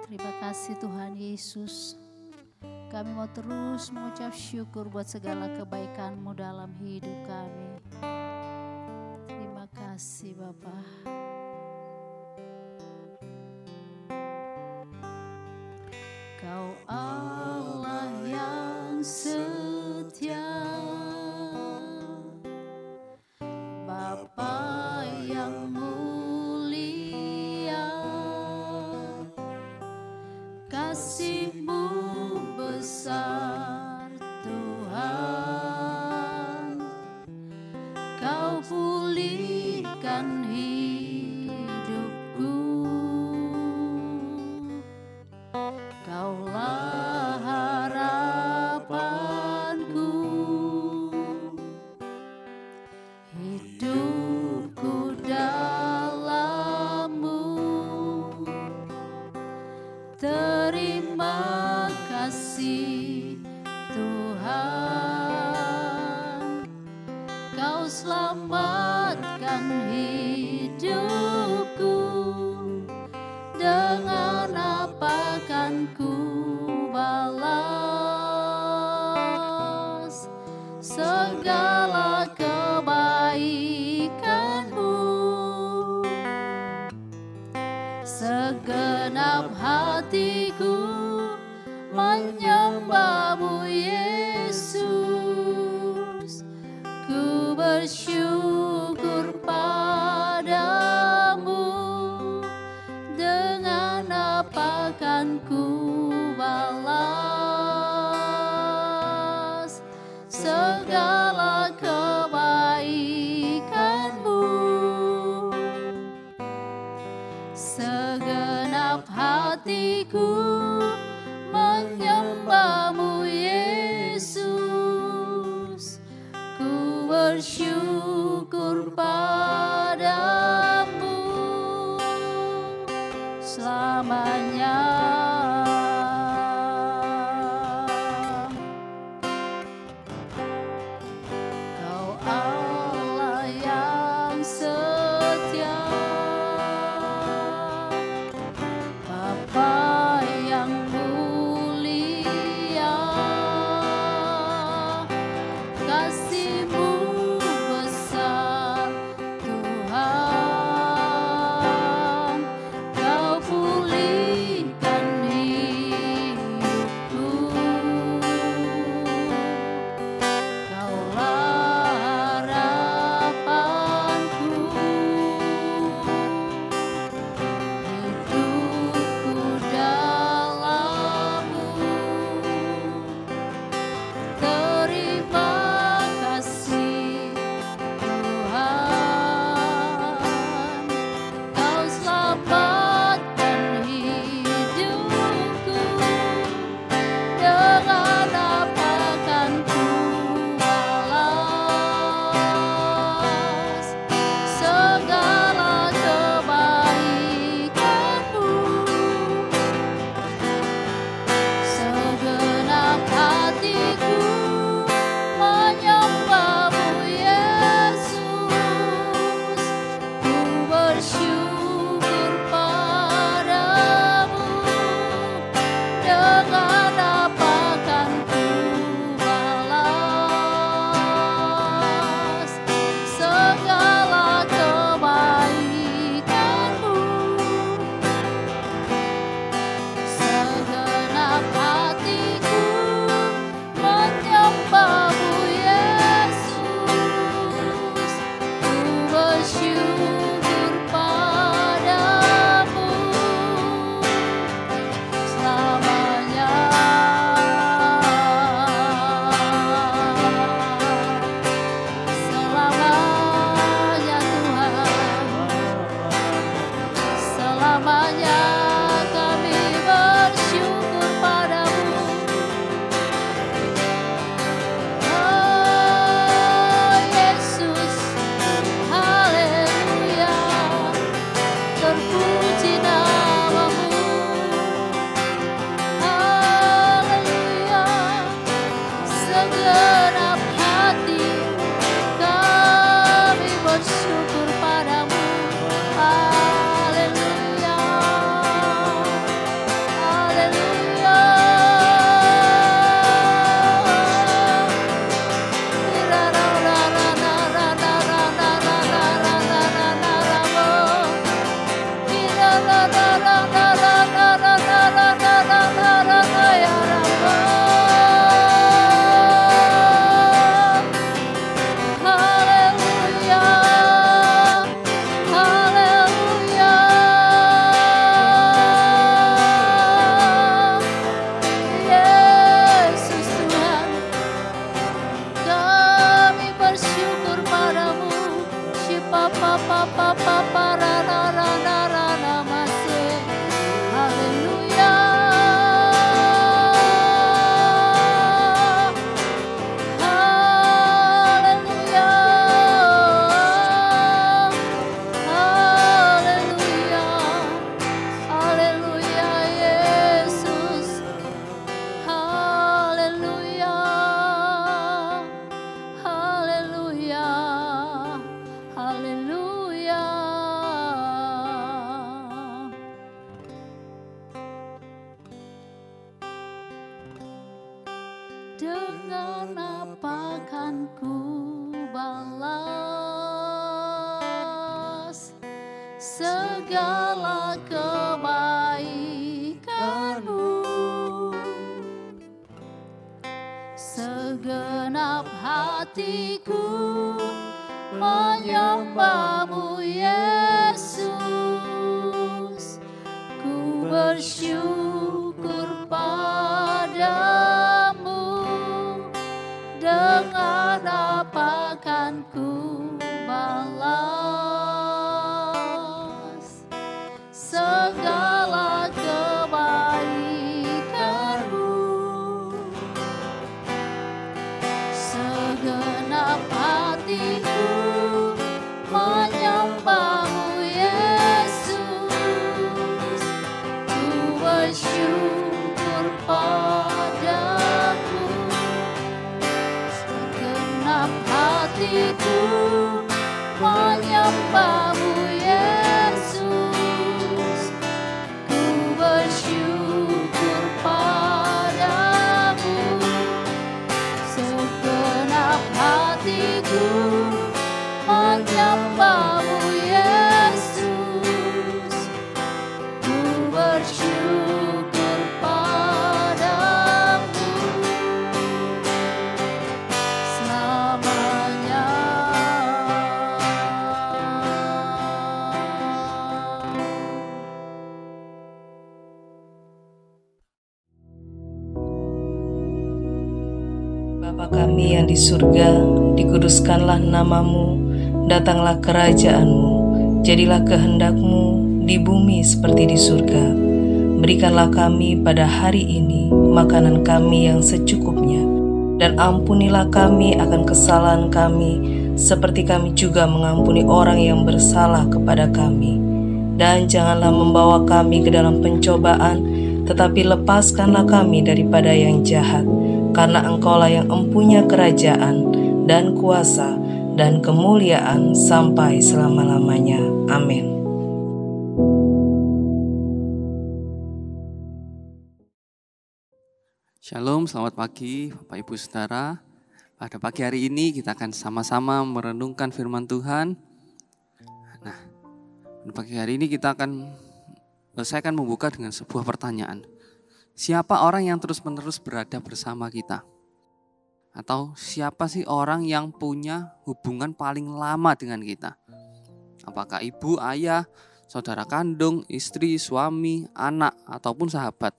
Terima kasih Tuhan Yesus. Kami mau terus mengucap syukur buat segala kebaikan-Mu dalam hidup kami. Terima kasih Bapa. Kau Allah yang setia, Bapa yang mulia, kasih-Mu besar Tuhan. Kau pulihkan hidupku, Kaulah harapanku, hidupku dalam-Mu. Terima kasih Tuhan, Kau selamatkan hidupku. Dengan apa kan ku balas segala kebaikan-Mu? Segenap hatiku menyembah-Mu Yesus. Ku bersyukur padamu. Dengan apa kan ku balas segala kebaikan-Mu? Segenap hatiku menyembah-Mu Yesus. Ku bersyukur padamu selamanya. Kau Allah yang setia, Bapa yang mulia, kasih-Mu besar Tuhan. Kau pulihkan hidupku, Kaulah harapanku, hidupku dalam-Mu. Terima kasih Tuhan, Kau selamatkan hidupku. Dengan apa kan ku balas segala kebaikan-Mu? Segenap hatiku menyembah-Mu Yesus. Ku bersyukur padamu. Dengan apa kan ku balas segala kebaikan-Mu? Segenap hatiku menyembah-Mu Yesus. Ku bersyukur padamu selamanya. Selamanya Tuhan, selamanya kami bersyukur padamu. Oh Yesus, haleluya, terpuji nama-Mu. Haleluya, segenap hati kami bersyukur padamu. Haleluya. Dengan apa kan ku balas segala kebaikanmu? Segenap hatiku menyembahmu Yesus, ku bersyukur padamu. Dengan apa kan ku balas segala kebaikanmu? Segenap hatiku menyembahmu Yesus, ku bersyukur padamu. Segenap hatiku menyembahmu Yesus, ku bersyukur padamu. Segenap hatiku menyembahmu Yesus, ku bersyukur padamu selamanya. Bapa kami yang di surga, dikuduskanlah namamu, datanglah kerajaanmu, jadilah kehendak-Mu di bumi seperti di surga. Berikanlah kami pada hari ini makanan kami yang secukupnya, dan ampunilah kami akan kesalahan kami, seperti kami juga mengampuni orang yang bersalah kepada kami. Dan janganlah membawa kami ke dalam pencobaan, tetapi lepaskanlah kami daripada yang jahat. Karena Engkaulah yang empunya kerajaan dan kuasa dan kemuliaan sampai selama-lamanya. Amin. Shalom, selamat pagi Bapak Ibu Saudara. Pada pagi hari ini kita akan sama-sama merenungkan firman Tuhan. Nah, pada pagi hari ini saya akan membuka dengan sebuah pertanyaan. Siapa orang yang terus-menerus berada bersama kita? Atau siapa sih orang yang punya hubungan paling lama dengan kita? Apakah ibu, ayah, saudara kandung, istri, suami, anak, ataupun sahabat?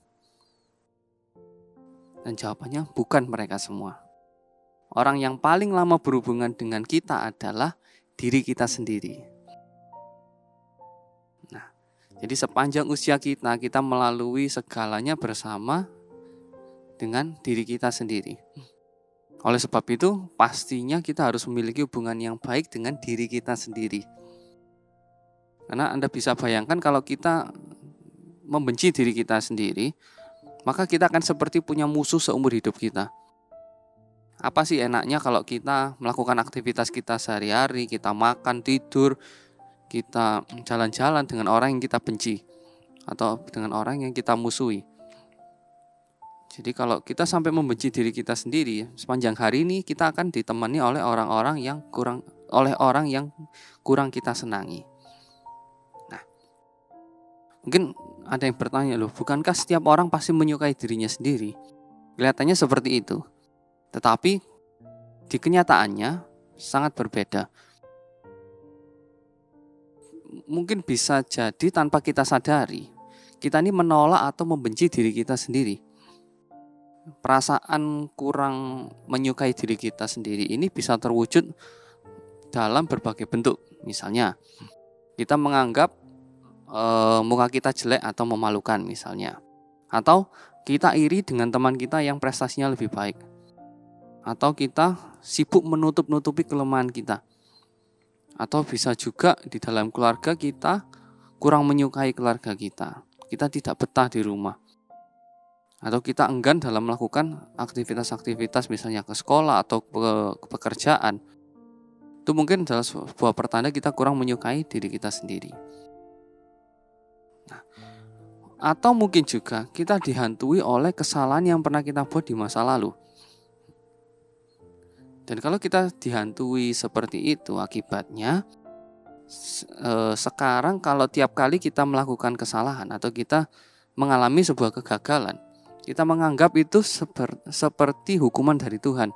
Dan jawabannya bukan mereka semua. Orang yang paling lama berhubungan dengan kita adalah diri kita sendiri. Jadi sepanjang usia kita melalui segalanya bersama dengan diri kita sendiri. Oleh sebab itu, pastinya kita harus memiliki hubungan yang baik dengan diri kita sendiri. Karena Anda bisa bayangkan kalau kita membenci diri kita sendiri, maka kita akan seperti punya musuh seumur hidup kita. Apa sih enaknya kalau kita melakukan aktivitas kita sehari-hari, kita makan, tidur, kita jalan-jalan dengan orang yang kita benci atau dengan orang yang kita musuhi. Jadi kalau kita sampai membenci diri kita sendiri, sepanjang hari ini kita akan ditemani oleh orang yang kurang kita senangi. Nah, mungkin ada yang bertanya, loh, bukankah setiap orang pasti menyukai dirinya sendiri? Kelihatannya seperti itu. Tetapi di kenyataannya sangat berbeda. Mungkin bisa jadi tanpa kita sadari, kita ini menolak atau membenci diri kita sendiri. Perasaan kurang menyukai diri kita sendiri ini bisa terwujud dalam berbagai bentuk. Misalnya, kita menganggap muka kita jelek atau memalukan misalnya. Atau kita iri dengan teman kita yang prestasinya lebih baik. Atau kita sibuk menutup-nutupi kelemahan kita. Atau bisa juga di dalam keluarga kita kurang menyukai keluarga kita. Kita tidak betah di rumah. Atau kita enggan dalam melakukan aktivitas-aktivitas misalnya ke sekolah atau ke pekerjaan. Itu mungkin adalah sebuah pertanda kita kurang menyukai diri kita sendiri. Nah, atau mungkin juga kita dihantui oleh kesalahan yang pernah kita buat di masa lalu. Dan kalau kita dihantui seperti itu, akibatnya sekarang kalau tiap kali kita melakukan kesalahan atau kita mengalami sebuah kegagalan, kita menganggap itu seperti hukuman dari Tuhan.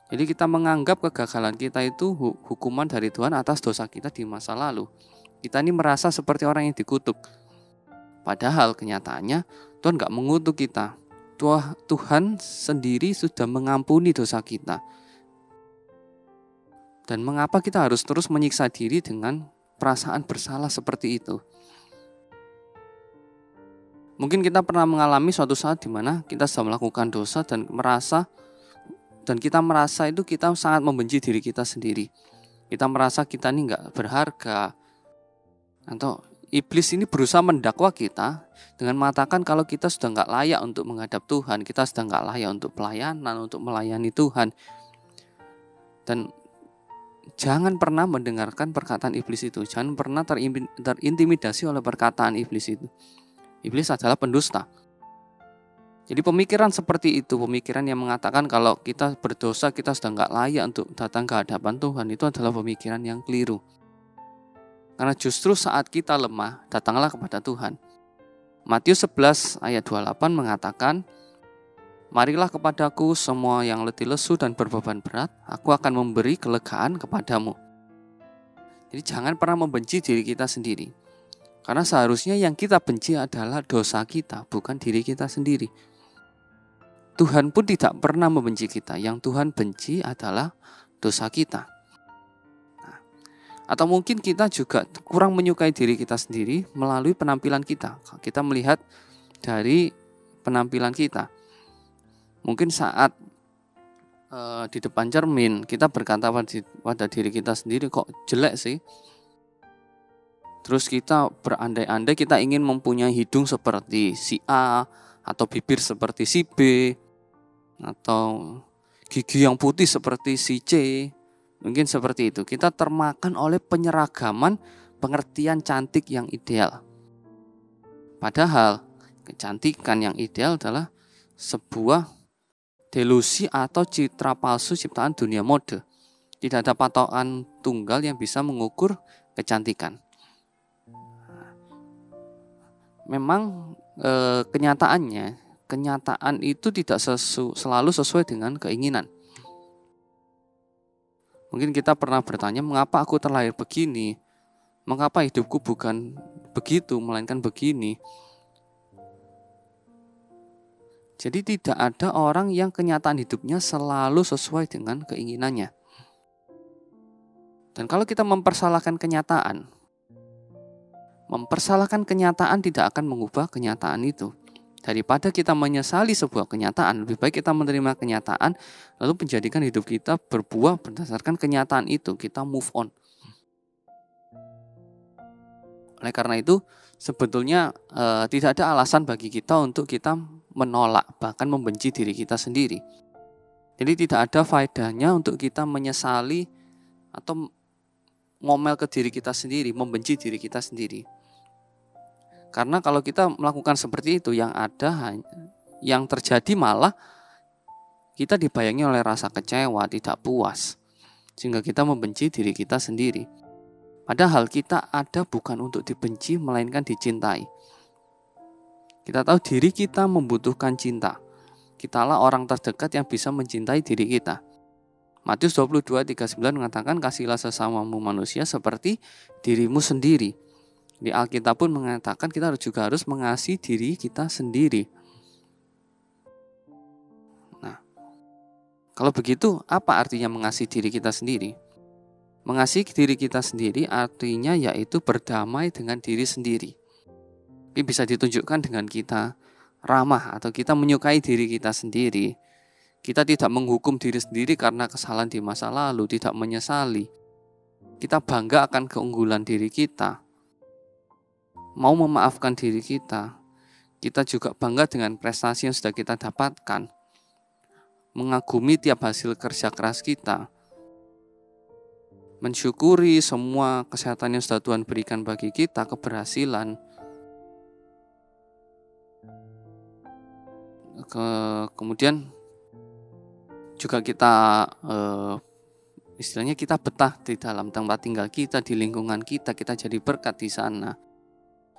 Jadi kita menganggap kegagalan kita itu hukuman dari Tuhan atas dosa kita di masa lalu. Kita ini merasa seperti orang yang dikutuk. Padahal kenyataannya Tuhan gak mengutuk kita. Tuhan sendiri sudah mengampuni dosa kita. Dan mengapa kita harus terus menyiksa diri dengan perasaan bersalah seperti itu? Mungkin kita pernah mengalami suatu saat di mana kita sudah melakukan dosa dan kita merasa itu kita sangat membenci diri kita sendiri. Kita merasa kita ini gak berharga. Atau iblis ini berusaha mendakwa kita dengan mengatakan kalau kita sudah gak layak untuk menghadap Tuhan. Kita sudah gak layak untuk pelayanan, untuk melayani Tuhan. Dan jangan pernah mendengarkan perkataan iblis itu. Jangan pernah terintimidasi oleh perkataan iblis itu. Iblis adalah pendusta. Jadi pemikiran seperti itu, pemikiran yang mengatakan kalau kita berdosa, kita sudah gak layak untuk datang ke hadapan Tuhan, itu adalah pemikiran yang keliru. Karena justru saat kita lemah, datanglah kepada Tuhan. Matius 11 ayat 28 mengatakan, "Marilah kepadaku semua yang letih lesu dan berbeban berat, aku akan memberi kelegaan kepadamu." Jadi jangan pernah membenci diri kita sendiri. Karena seharusnya yang kita benci adalah dosa kita, bukan diri kita sendiri. Tuhan pun tidak pernah membenci kita. Yang Tuhan benci adalah dosa kita. Nah, atau mungkin kita juga kurang menyukai diri kita sendiri melalui penampilan kita. Kita melihat dari penampilan kita. Mungkin saat di depan cermin kita berkata pada diri kita sendiri, kok jelek sih. Terus kita berandai-andai kita ingin mempunyai hidung seperti si A, atau bibir seperti si B, atau gigi yang putih seperti si C. Mungkin seperti itu. Kita termakan oleh penyeragaman pengertian cantik yang ideal. Padahal kecantikan yang ideal adalah sebuah delusi atau citra palsu ciptaan dunia mode. Tidak ada patokan tunggal yang bisa mengukur kecantikan. Memang kenyataan itu tidak selalu sesuai dengan keinginan. Mungkin kita pernah bertanya, mengapa aku terlahir begini? Mengapa hidupku bukan begitu, melainkan begini? Jadi tidak ada orang yang kenyataan hidupnya selalu sesuai dengan keinginannya. Dan kalau kita mempersalahkan kenyataan tidak akan mengubah kenyataan itu. Daripada kita menyesali sebuah kenyataan, lebih baik kita menerima kenyataan, lalu menjadikan hidup kita berbuah berdasarkan kenyataan itu. Kita move on. Oleh karena itu, sebetulnya tidak ada alasan bagi kita untuk kita menolak, bahkan membenci diri kita sendiri. Jadi tidak ada faedahnya untuk kita menyesali atau ngomel ke diri kita sendiri, membenci diri kita sendiri. Karena kalau kita melakukan seperti itu, yang terjadi malah kita dibayangi oleh rasa kecewa, tidak puas, sehingga kita membenci diri kita sendiri. Padahal kita ada bukan untuk dibenci, melainkan dicintai. Kita tahu diri kita membutuhkan cinta. Kitalah orang terdekat yang bisa mencintai diri kita. Matius 22:39 mengatakan, "Kasihilah sesamamu manusia seperti dirimu sendiri." Di Alkitab pun mengatakan kita juga harus mengasihi diri kita sendiri. Nah, kalau begitu apa artinya mengasihi diri kita sendiri? Mengasihi diri kita sendiri artinya yaitu berdamai dengan diri sendiri. Ini bisa ditunjukkan dengan kita ramah atau kita menyukai diri kita sendiri. Kita tidak menghukum diri sendiri karena kesalahan di masa lalu, tidak menyesali. Kita bangga akan keunggulan diri kita. Mau memaafkan diri kita. Kita juga bangga dengan prestasi yang sudah kita dapatkan. Mengagumi tiap hasil kerja keras kita. Mensyukuri semua kesehatan yang sudah Tuhan berikan bagi kita, keberhasilan. Kemudian juga kita istilahnya kita betah di dalam tempat tinggal kita, di lingkungan kita, kita jadi berkat di sana.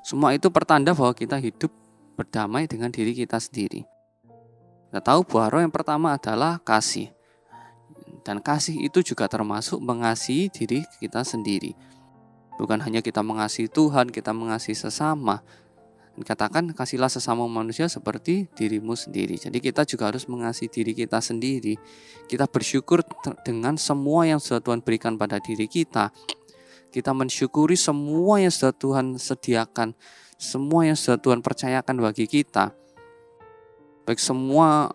Semua itu pertanda bahwa kita hidup berdamai dengan diri kita sendiri. Kita tahu bahwa roh yang pertama adalah kasih. Dan kasih itu juga termasuk mengasihi diri kita sendiri. Bukan hanya kita mengasihi Tuhan, kita mengasihi sesama. Dikatakan kasihlah sesama manusia seperti dirimu sendiri. Jadi kita juga harus mengasihi diri kita sendiri. Kita bersyukur dengan semua yang sudah Tuhan berikan pada diri kita. Kita mensyukuri semua yang sudah Tuhan sediakan, semua yang sudah Tuhan percayakan bagi kita. Baik semua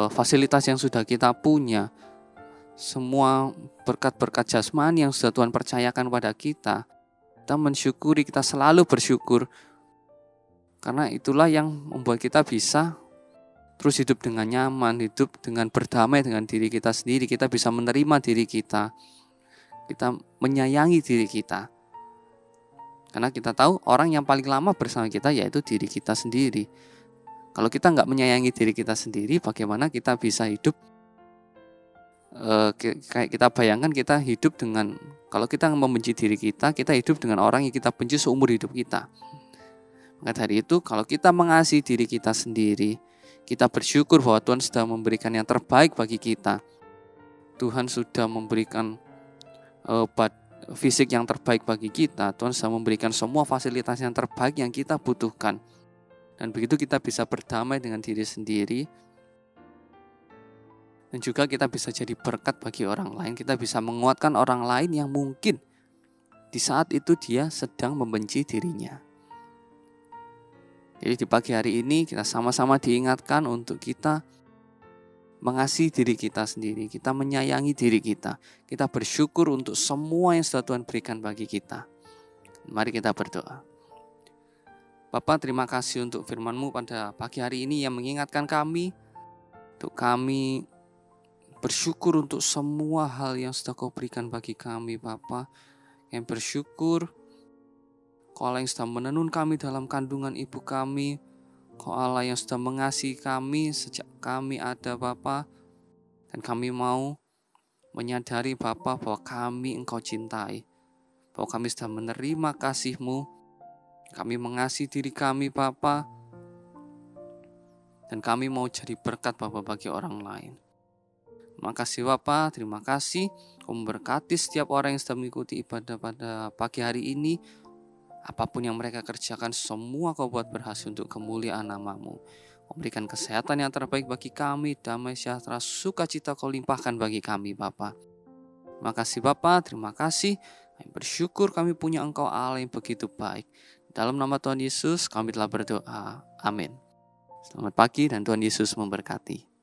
fasilitas yang sudah kita punya, semua berkat-berkat jasmani yang sudah Tuhan percayakan pada kita. Kita mensyukuri, kita selalu bersyukur. Karena itulah yang membuat kita bisa terus hidup dengan nyaman, hidup dengan berdamai dengan diri kita sendiri. Kita bisa menerima diri kita. Kita menyayangi diri kita. Karena kita tahu orang yang paling lama bersama kita yaitu diri kita sendiri. Kalau kita nggak menyayangi diri kita sendiri, bagaimana kita bisa hidup? Kayak kita bayangkan kita hidup dengan, kalau kita membenci diri kita hidup dengan orang yang kita benci seumur hidup kita. Maka dari itu, kalau kita mengasihi diri kita sendiri, kita bersyukur bahwa Tuhan sudah memberikan yang terbaik bagi kita. Tuhan sudah memberikan fisik yang terbaik bagi kita. Tuhan sudah memberikan semua fasilitas yang terbaik yang kita butuhkan. Dan begitu kita bisa berdamai dengan diri sendiri. Dan juga kita bisa jadi berkat bagi orang lain. Kita bisa menguatkan orang lain yang mungkin di saat itu dia sedang membenci dirinya. Jadi di pagi hari ini kita sama-sama diingatkan untuk kita mengasihi diri kita sendiri. Kita menyayangi diri kita. Kita bersyukur untuk semua yang sudah Tuhan berikan bagi kita. Mari kita berdoa. Bapa, terima kasih untuk firman-Mu pada pagi hari ini yang mengingatkan kami. Untuk kami bersyukur untuk semua hal yang sudah Kau berikan bagi kami, Bapa. Yang bersyukur Kau Allah yang sudah menenun kami dalam kandungan ibu kami. Kau Allah yang sudah mengasihi kami sejak kami ada, Bapa. Dan kami mau menyadari, Bapa, bahwa kami Engkau cintai. Bahwa kami sudah menerima kasih-Mu. Kami mengasihi diri kami, Bapa. Dan kami mau jadi berkat, Bapa, bagi orang lain. Terima kasih, Bapa. Terima kasih. Kau memberkati setiap orang yang sedang mengikuti ibadah pada pagi hari ini. Apapun yang mereka kerjakan, semua Kau buat berhasil untuk kemuliaan nama-Mu. Kau berikan kesehatan yang terbaik bagi kami, damai sejahtera, sukacita Kau limpahkan bagi kami, Bapa. Terima kasih, Bapa. Terima kasih. Kami bersyukur kami punya Engkau Allah yang begitu baik. Dalam nama Tuhan Yesus kami telah berdoa. Amin. Selamat pagi dan Tuhan Yesus memberkati.